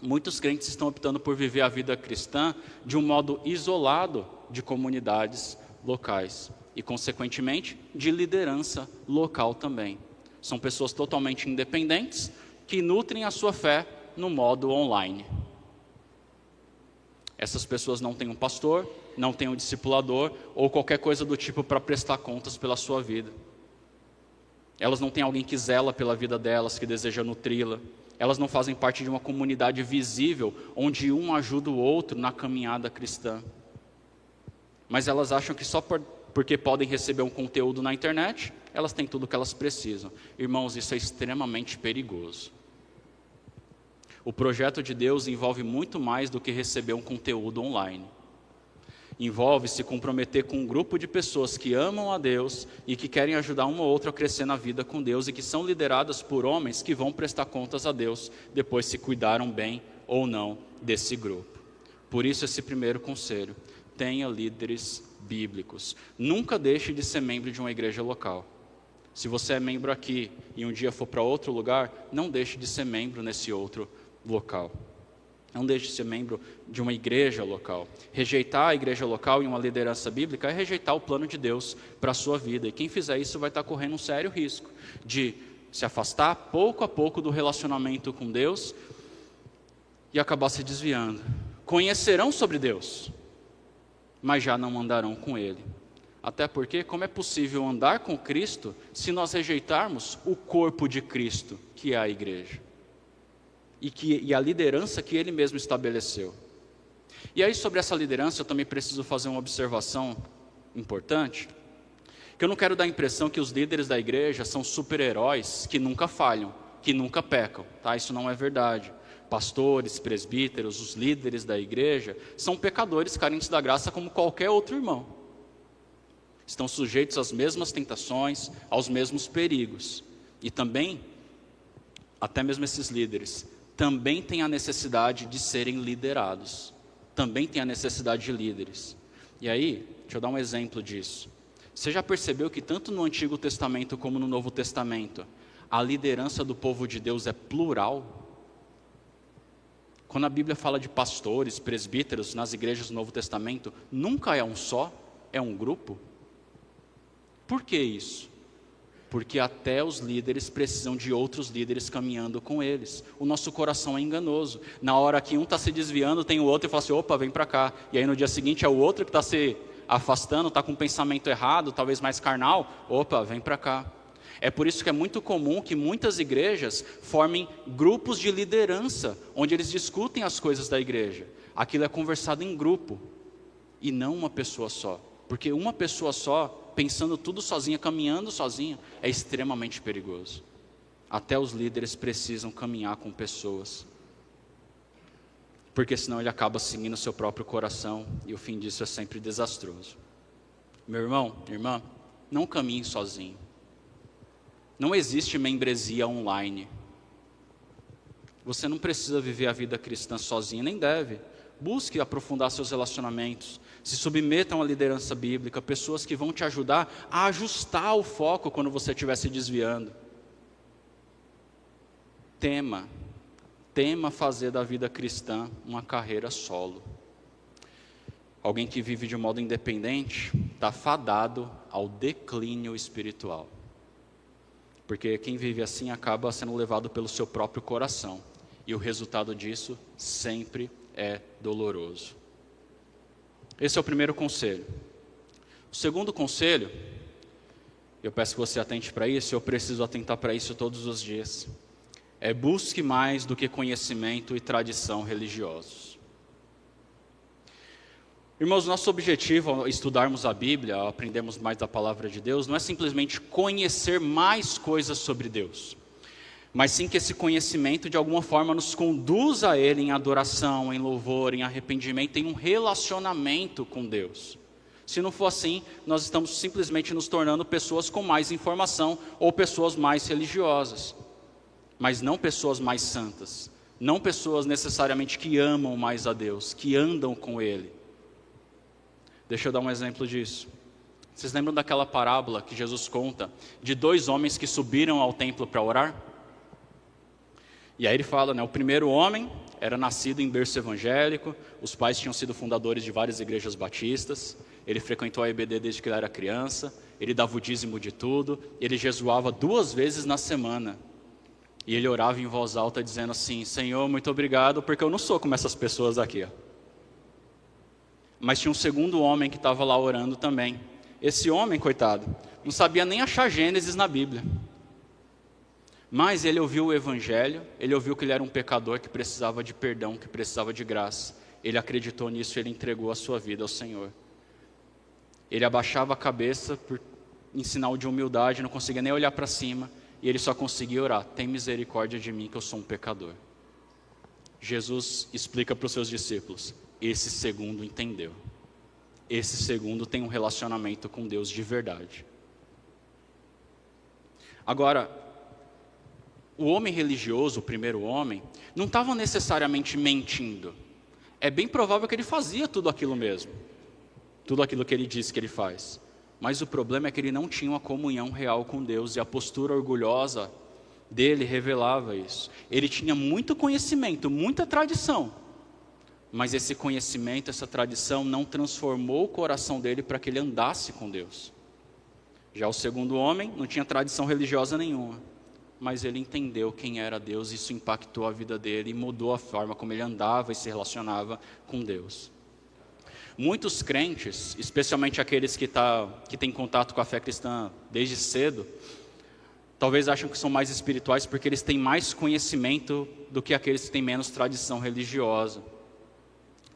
Speaker 1: muitos crentes estão optando por viver a vida cristã de um modo isolado de comunidades locais e, consequentemente, de liderança local também. São pessoas totalmente independentes que nutrem a sua fé no modo online. Essas pessoas não têm um pastor, não têm um discipulador ou qualquer coisa do tipo para prestar contas pela sua vida. Elas não têm alguém que zela pela vida delas, que deseja nutri-la. Elas não fazem parte de uma comunidade visível, onde um ajuda o outro na caminhada cristã. Mas elas acham que só porque podem receber um conteúdo na internet, elas têm tudo o que elas precisam. Irmãos, isso é extremamente perigoso. O projeto de Deus envolve muito mais do que receber um conteúdo online. Envolve se comprometer com um grupo de pessoas que amam a Deus e que querem ajudar um ou outro a crescer na vida com Deus e que são lideradas por homens que vão prestar contas a Deus depois se cuidaram bem ou não desse grupo. Por isso esse primeiro conselho: tenha líderes bíblicos. Nunca deixe de ser membro de uma igreja local. Se você é membro aqui e um dia for para outro lugar, não deixe de ser membro nesse outro local. Não deixe de ser membro de uma igreja local. Rejeitar a igreja local e uma liderança bíblica é rejeitar o plano de Deus para a sua vida. E quem fizer isso vai estar correndo um sério risco de se afastar pouco a pouco do relacionamento com Deus e acabar se desviando. Conhecerão sobre Deus, mas já não andarão com Ele. Até porque, como é possível andar com Cristo se nós rejeitarmos o corpo de Cristo, que é a igreja? E a liderança que Ele mesmo estabeleceu. E aí, sobre essa liderança, eu também preciso fazer uma observação importante, que eu não quero dar a impressão que os líderes da igreja são super-heróis que nunca falham, que nunca pecam, tá? Isso não é verdade. Pastores, presbíteros, os líderes da igreja são pecadores carentes da graça como qualquer outro irmão. Estão sujeitos às mesmas tentações, aos mesmos perigos. E também, até mesmo esses líderes, também têm a necessidade de serem liderados. Também têm a necessidade de líderes. E aí, deixa eu dar um exemplo disso. Você já percebeu que tanto no Antigo Testamento como no Novo Testamento, a liderança do povo de Deus é plural? Quando a Bíblia fala de pastores, presbíteros nas igrejas do Novo Testamento, nunca é um só, é um grupo. Por que isso? Porque até os líderes precisam de outros líderes caminhando com eles. O nosso coração é enganoso. Na hora que um está se desviando, tem o outro e fala assim, opa, vem para cá. E aí no dia seguinte é o outro que está se afastando, está com um pensamento errado, talvez mais carnal. Opa, vem para cá. É por isso que é muito comum que muitas igrejas formem grupos de liderança, onde eles discutem as coisas da igreja. Aquilo é conversado em grupo, e não uma pessoa só. Porque uma pessoa só, pensando tudo sozinha, caminhando sozinha, é extremamente perigoso. Até os líderes precisam caminhar com pessoas. Porque senão ele acaba seguindo o seu próprio coração, e o fim disso é sempre desastroso. Meu irmão, irmã, não caminhe sozinho. Não existe membresia online. Você não precisa viver a vida cristã sozinho, nem deve. Busque aprofundar seus relacionamentos. Se submetam à liderança bíblica, pessoas que vão te ajudar a ajustar o foco quando você estiver se desviando. Tema fazer da vida cristã uma carreira solo. Alguém que vive de modo independente está fadado ao declínio espiritual. Porque quem vive assim acaba sendo levado pelo seu próprio coração. E o resultado disso sempre é doloroso. Esse é o primeiro conselho. O segundo conselho, eu peço que você atente para isso, eu preciso atentar para isso todos os dias. É busque mais do que conhecimento e tradição religiosos. Irmãos, nosso objetivo ao estudarmos a Bíblia, ao aprendermos mais da palavra de Deus, não é simplesmente conhecer mais coisas sobre Deus, mas sim que esse conhecimento de alguma forma nos conduza a Ele em adoração, em louvor, em arrependimento, em um relacionamento com Deus. Se não for assim, nós estamos simplesmente nos tornando pessoas com mais informação ou pessoas mais religiosas, mas não pessoas mais santas, não pessoas necessariamente que amam mais a Deus, que andam com Ele. Deixa eu dar um exemplo disso. Vocês lembram daquela parábola que Jesus conta de 2 homens que subiram ao templo para orar? E aí ele fala, o primeiro homem era nascido em berço evangélico, os pais tinham sido fundadores de várias igrejas batistas, ele frequentou a EBD desde que ele era criança, ele dava o dízimo de tudo, ele jejuava 2 vezes na semana. E ele orava em voz alta dizendo assim, Senhor, muito obrigado, porque eu não sou como essas pessoas aqui. Mas tinha um segundo homem que estava lá orando também. Esse homem, coitado, não sabia nem achar Gênesis na Bíblia. Mas ele ouviu o Evangelho, ele ouviu que ele era um pecador que precisava de perdão, que precisava de graça. Ele acreditou nisso e ele entregou a sua vida ao Senhor. Ele abaixava a cabeça em sinal de humildade, não conseguia nem olhar para cima. E ele só conseguia orar, tem misericórdia de mim que eu sou um pecador. Jesus explica para os seus discípulos, esse segundo entendeu. Esse segundo tem um relacionamento com Deus de verdade. Agora, o homem religioso, o primeiro homem, não estava necessariamente mentindo. É bem provável que ele fazia tudo aquilo mesmo. Tudo aquilo que ele diz que ele faz. Mas o problema é que ele não tinha uma comunhão real com Deus. E a postura orgulhosa dele revelava isso. Ele tinha muito conhecimento, muita tradição. Mas esse conhecimento, essa tradição não transformou o coração dele para que ele andasse com Deus. Já o segundo homem não tinha tradição religiosa nenhuma. Mas ele entendeu quem era Deus, isso impactou a vida dele e mudou a forma como ele andava e se relacionava com Deus. Muitos crentes, especialmente aqueles que têm contato com a fé cristã desde cedo, talvez acham que são mais espirituais porque eles têm mais conhecimento do que aqueles que têm menos tradição religiosa.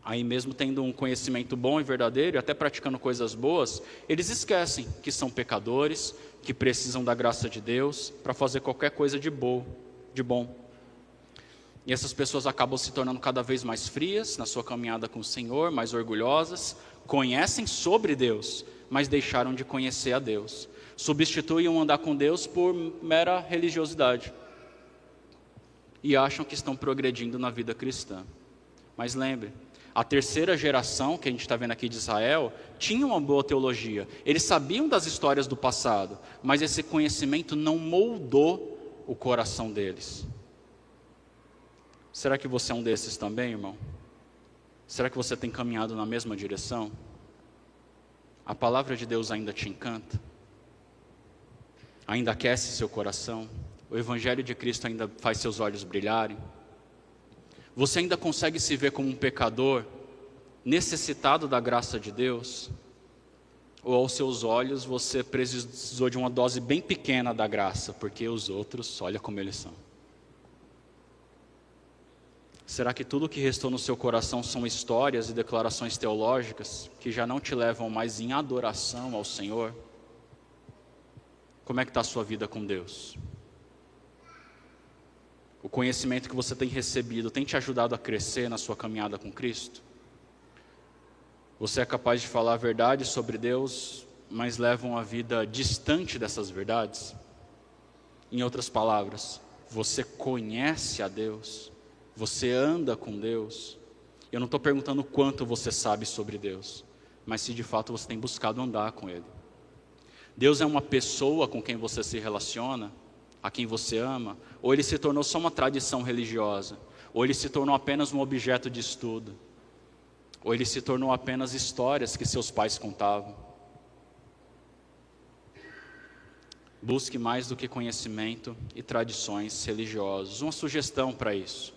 Speaker 1: Aí mesmo tendo um conhecimento bom e verdadeiro, e até praticando coisas boas, eles esquecem que são pecadores, que precisam da graça de Deus para fazer qualquer coisa de bom. E essas pessoas acabam se tornando cada vez mais frias na sua caminhada com o Senhor, mais orgulhosas, conhecem sobre Deus, mas deixaram de conhecer a Deus. Substituem o andar com Deus por mera religiosidade. E acham que estão progredindo na vida cristã. Mas lembre, a terceira geração que a gente está vendo aqui de Israel tinha uma boa teologia. Eles sabiam das histórias do passado, mas esse conhecimento não moldou o coração deles. Será que você é um desses também, irmão? Será que você tem caminhado na mesma direção? A palavra de Deus ainda te encanta? ainda aquece seu coração? O Evangelho de Cristo ainda faz seus olhos brilharem? Você ainda consegue se ver como um pecador, necessitado da graça de Deus? Ou aos seus olhos você precisou de uma dose bem pequena da graça, porque os outros, olha como eles são? Será que tudo o que restou no seu coração são histórias e declarações teológicas que já não te levam mais em adoração ao Senhor? Como é que está a sua vida com Deus? O conhecimento que você tem recebido tem te ajudado a crescer na sua caminhada com Cristo? Você é capaz de falar a verdade sobre Deus, mas leva uma vida distante dessas verdades? Em outras palavras, você conhece a Deus? Você anda com Deus? Eu não estou perguntando quanto você sabe sobre Deus, mas se de fato você tem buscado andar com Ele. Deus é uma pessoa com quem você se relaciona, a quem você ama, ou Ele se tornou só uma tradição religiosa, ou Ele se tornou apenas um objeto de estudo, ou Ele se tornou apenas histórias que seus pais contavam. Busque mais do que conhecimento e tradições religiosas. Uma sugestão para isso: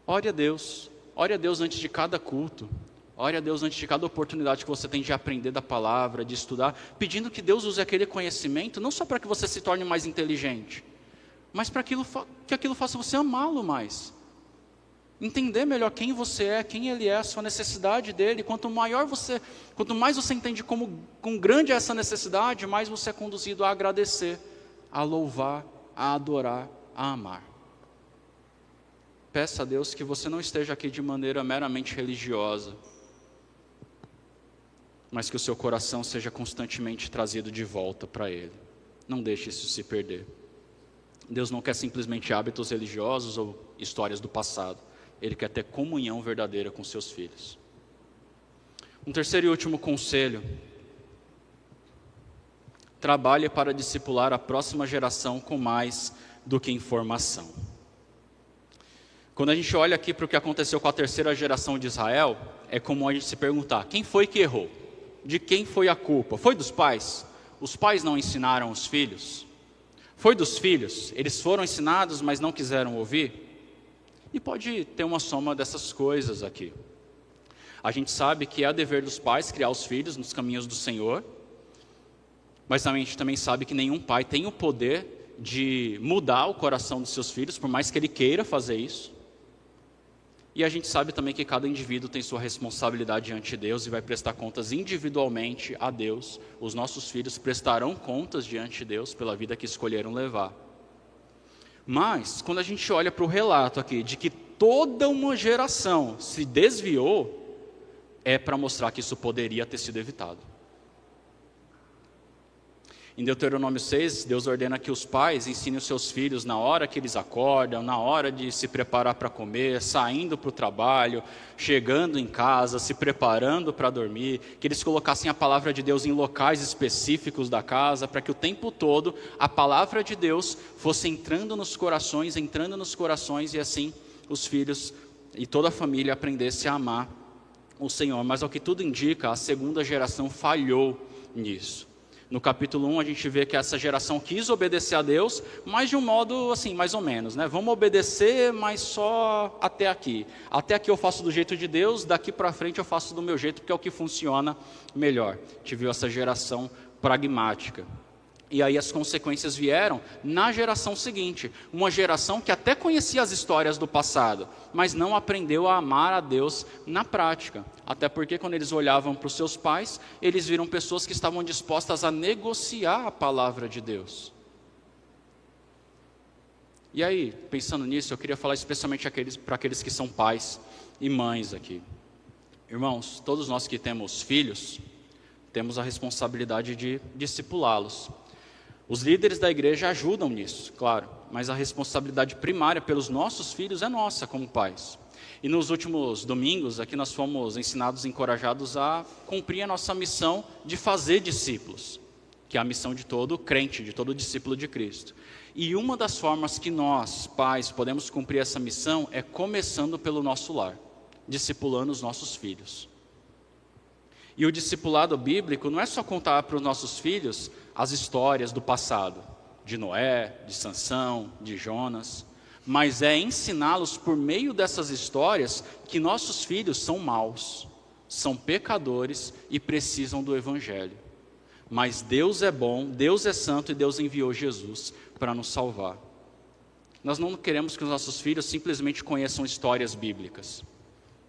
Speaker 1: ore a Deus antes de cada culto, ore a Deus antes de cada oportunidade que você tem de aprender da palavra, de estudar, pedindo que Deus use aquele conhecimento, não só para que você se torne mais inteligente, mas para que aquilo faça você amá-lo mais, entender melhor quem você é, quem Ele é, a sua necessidade dEle. Quanto mais você entende quão grande é essa necessidade, mais você é conduzido a agradecer, a louvar, a adorar, a amar. Peça a Deus que você não esteja aqui de maneira meramente religiosa, mas que o seu coração seja constantemente trazido de volta para Ele. Não deixe isso se perder. Deus não quer simplesmente hábitos religiosos ou histórias do passado. Ele quer ter comunhão verdadeira com seus filhos. Um terceiro e último conselho: trabalhe para discipular a próxima geração com mais do que informação. Quando a gente olha aqui para o que aconteceu com a terceira geração de Israel, é comum a gente se perguntar: quem foi que errou? De quem foi a culpa? Foi dos pais? Os pais não ensinaram os filhos? Foi dos filhos? Eles foram ensinados, mas não quiseram ouvir? E pode ter uma soma dessas coisas aqui. A gente sabe que é dever dos pais criar os filhos nos caminhos do Senhor, mas a gente também sabe que nenhum pai tem o poder de mudar o coração dos seus filhos, por mais que ele queira fazer isso. E a gente sabe também que cada indivíduo tem sua responsabilidade diante de Deus e vai prestar contas individualmente a Deus. Os nossos filhos prestarão contas diante de Deus pela vida que escolheram levar. Mas, quando a gente olha para o relato aqui de que toda uma geração se desviou, é para mostrar que isso poderia ter sido evitado. Em Deuteronômio 6, Deus ordena que os pais ensinem os seus filhos na hora que eles acordam, na hora de se preparar para comer, saindo para o trabalho, chegando em casa, se preparando para dormir, que eles colocassem a palavra de Deus em locais específicos da casa, para que o tempo todo a palavra de Deus fosse entrando nos corações e assim os filhos e toda a família aprendesse a amar o Senhor. Mas ao que tudo indica, a segunda geração falhou nisso. No capítulo 1 a gente vê que essa geração quis obedecer a Deus, mas de um modo assim, mais ou menos, né? Vamos obedecer, mas só até aqui. Até aqui eu faço do jeito de Deus, daqui para frente eu faço do meu jeito, porque é o que funciona melhor. A gente viu essa geração pragmática. E aí as consequências vieram na geração seguinte. Uma geração que até conhecia as histórias do passado, mas não aprendeu a amar a Deus na prática. Até porque quando eles olhavam para os seus pais, eles viram pessoas que estavam dispostas a negociar a palavra de Deus. E aí, pensando nisso, eu queria falar especialmente para aqueles que são pais e mães aqui. Irmãos, todos nós que temos filhos, temos a responsabilidade de discipulá-los. Os líderes da igreja ajudam nisso, claro, mas a responsabilidade primária pelos nossos filhos é nossa como pais. E nos últimos domingos aqui nós fomos ensinados, encorajados a cumprir a nossa missão de fazer discípulos, que é a missão de todo crente, de todo discípulo de Cristo. E uma das formas que nós, pais, podemos cumprir essa missão é começando pelo nosso lar, discipulando os nossos filhos. E o discipulado bíblico não é só contar para os nossos filhos as histórias do passado, de Noé, de Sansão, de Jonas, mas é ensiná-los por meio dessas histórias que nossos filhos são maus, são pecadores e precisam do Evangelho. Mas Deus é bom, Deus é santo e Deus enviou Jesus para nos salvar. Nós não queremos que os nossos filhos simplesmente conheçam histórias bíblicas.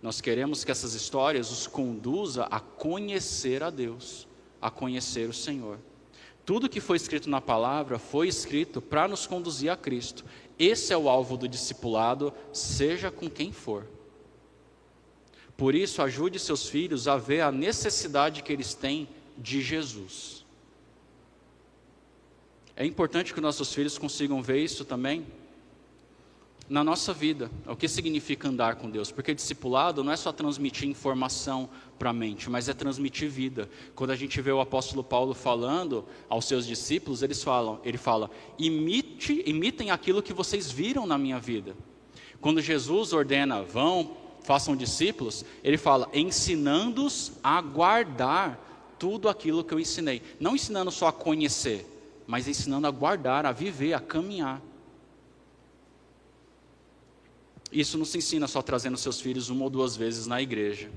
Speaker 1: Nós queremos que essas histórias os conduza a conhecer a Deus, a conhecer o Senhor. Tudo que foi escrito na palavra foi escrito para nos conduzir a Cristo. Esse é o alvo do discipulado, seja com quem for. Por isso, ajude seus filhos a ver a necessidade que eles têm de Jesus. É importante que nossos filhos consigam ver isso também na nossa vida. O que significa andar com Deus? Porque discipulado não é só transmitir informação para a mente, mas é transmitir vida. Quando a gente vê o apóstolo Paulo falando aos seus discípulos, ele fala, imitem aquilo que vocês viram na minha vida. Quando Jesus ordena, vão, façam discípulos, ele fala, ensinando-os a guardar tudo aquilo que eu ensinei. Não ensinando só a conhecer, mas ensinando a guardar, a viver, a caminhar. Isso não se ensina só trazendo seus filhos uma ou duas vezes na igreja.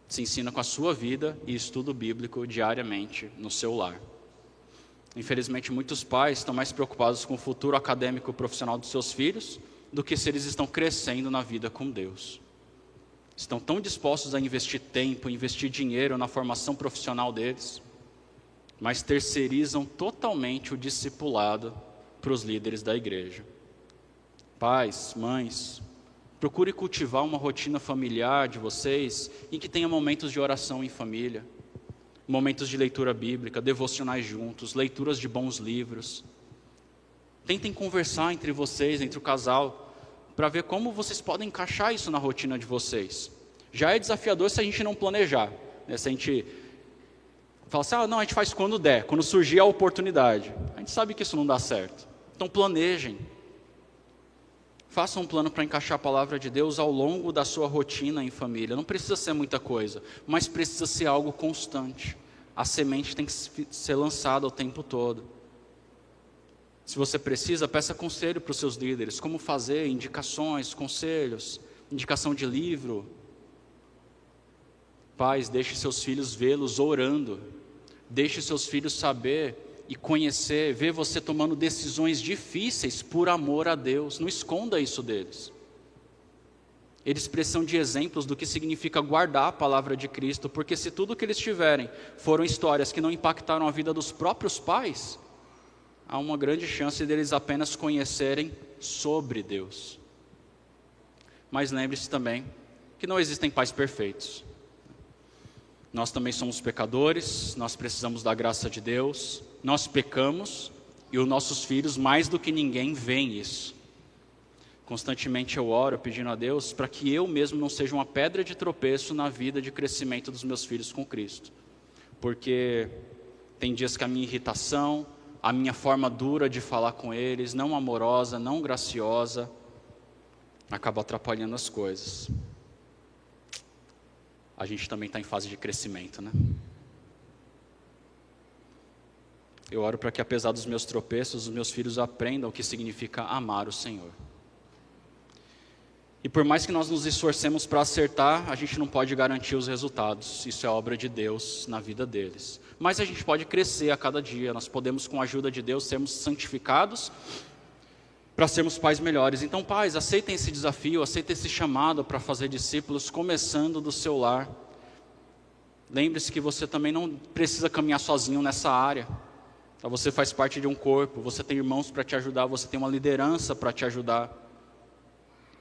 Speaker 1: Se ensina com a sua vida e estudo bíblico diariamente no seu lar. Infelizmente, muitos pais estão mais preocupados com o futuro acadêmico e profissional dos seus filhos do que se eles estão crescendo na vida com Deus. Estão tão dispostos a investir tempo, investir dinheiro na formação profissional deles, mas terceirizam totalmente o discipulado para os líderes da igreja. Pais, mães, procure cultivar uma rotina familiar de vocês em que tenha momentos de oração em família, momentos de leitura bíblica, devocionais juntos, leituras de bons livros. Tentem conversar entre vocês, entre o casal, para ver como vocês podem encaixar isso na rotina de vocês. Já é desafiador se a gente não planejar, né? Se a gente fala assim, não, a gente faz quando der, quando surgir a oportunidade. A gente sabe que isso não dá certo. Então planejem. Faça um plano para encaixar a palavra de Deus ao longo da sua rotina em família. Não precisa ser muita coisa, mas precisa ser algo constante. A semente tem que ser lançada o tempo todo. Se você precisa, peça conselho para os seus líderes. Como fazer, indicações, conselhos, indicação de livro. Pais, deixe seus filhos vê-los orando. Deixe seus filhos saber e conhecer, ver você tomando decisões difíceis por amor a Deus. Não esconda isso deles. Eles precisam de exemplos do que significa guardar a palavra de Cristo, porque se tudo que eles tiverem foram histórias que não impactaram a vida dos próprios pais, há uma grande chance deles apenas conhecerem sobre Deus. Mas lembre-se também que não existem pais perfeitos. Nós também somos pecadores, nós precisamos da graça de Deus, nós pecamos e os nossos filhos, mais do que ninguém, veem isso. Constantemente eu oro pedindo a Deus para que eu mesmo não seja uma pedra de tropeço na vida de crescimento dos meus filhos com Cristo. Porque tem dias que a minha irritação, a minha forma dura de falar com eles, não amorosa, não graciosa, acaba atrapalhando as coisas. A gente também está em fase de crescimento, né? Eu oro para que, apesar dos meus tropeços, os meus filhos aprendam o que significa amar o Senhor. E por mais que nós nos esforcemos para acertar, a gente não pode garantir os resultados. Isso é obra de Deus na vida deles. Mas a gente pode crescer a cada dia. Nós podemos, com a ajuda de Deus, sermos santificados para sermos pais melhores. Então, pais, aceitem esse desafio, aceitem esse chamado para fazer discípulos, começando do seu lar. Lembre-se que você também não precisa caminhar sozinho nessa área. Você faz parte de um corpo, você tem irmãos para te ajudar, você tem uma liderança para te ajudar.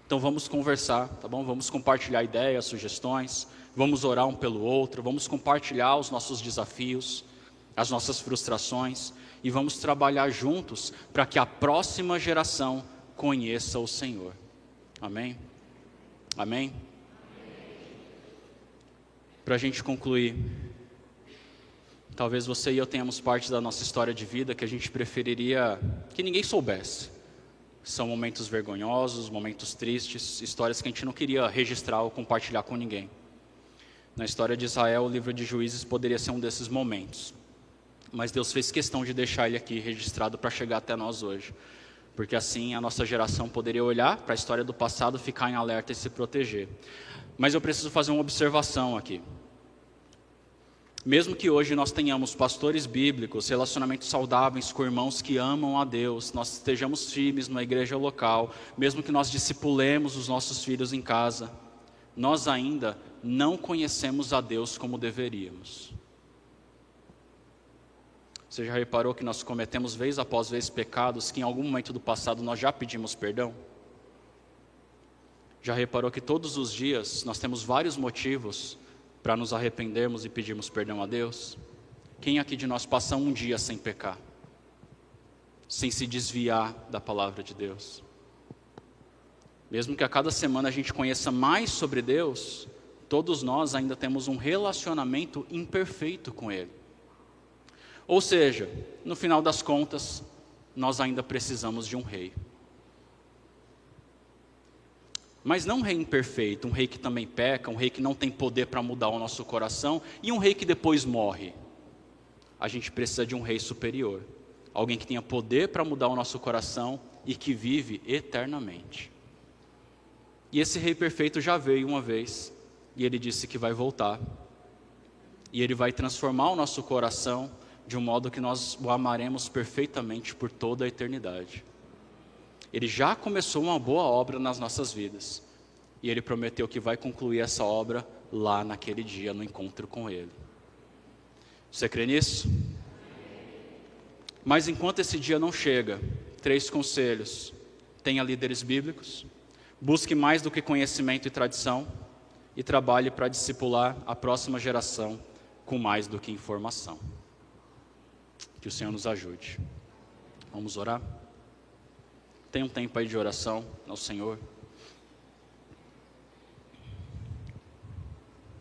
Speaker 1: Então vamos conversar, tá bom? Vamos compartilhar ideias, sugestões, vamos orar um pelo outro, vamos compartilhar os nossos desafios, as nossas frustrações e vamos trabalhar juntos para que a próxima geração conheça o Senhor. Amém? Amém? Para a gente concluir, talvez você e eu tenhamos parte da nossa história de vida que a gente preferiria que ninguém soubesse. São momentos vergonhosos, momentos tristes, histórias que a gente não queria registrar ou compartilhar com ninguém. Na história de Israel, o livro de Juízes poderia ser um desses momentos. mas Deus fez questão de deixar ele aqui registrado para chegar até nós hoje, porque assim a nossa geração poderia olhar para a história do passado, ficar em alerta e se proteger. Mas eu preciso fazer uma observação aqui. Mesmo que hoje nós tenhamos pastores bíblicos, relacionamentos saudáveis com irmãos que amam a Deus, nós estejamos firmes na igreja local, mesmo que nós discipulemos os nossos filhos em casa, nós ainda não conhecemos a Deus como deveríamos. Você já reparou que nós cometemos vez após vez pecados que em algum momento do passado nós já pedimos perdão? Já reparou que todos os dias nós temos vários motivos para nos arrependermos e pedirmos perdão a Deus? Quem aqui de nós passa um dia sem pecar? Sem se desviar da palavra de Deus? Mesmo que a cada semana a gente conheça mais sobre Deus, todos nós ainda temos um relacionamento imperfeito com Ele. Ou seja, no final das contas, nós ainda precisamos de um rei. Mas não um rei imperfeito, um rei que também peca, um rei que não tem poder para mudar o nosso coração, e um rei que depois morre. A gente precisa de um rei superior, alguém que tenha poder para mudar o nosso coração e que vive eternamente. E esse rei perfeito já veio uma vez, e ele disse que vai voltar. E ele vai transformar o nosso coração de um modo que nós o amaremos perfeitamente por toda a eternidade. Ele já começou uma boa obra nas nossas vidas. E Ele prometeu que vai concluir essa obra lá naquele dia, no encontro com Ele. Você crê nisso? Mas enquanto esse dia não chega, 3 conselhos. Tenha líderes bíblicos. Busque mais do que conhecimento e tradição. E trabalhe para discipular a próxima geração com mais do que informação. Que o Senhor nos ajude. Vamos orar? Tem um tempo aí de oração ao Senhor.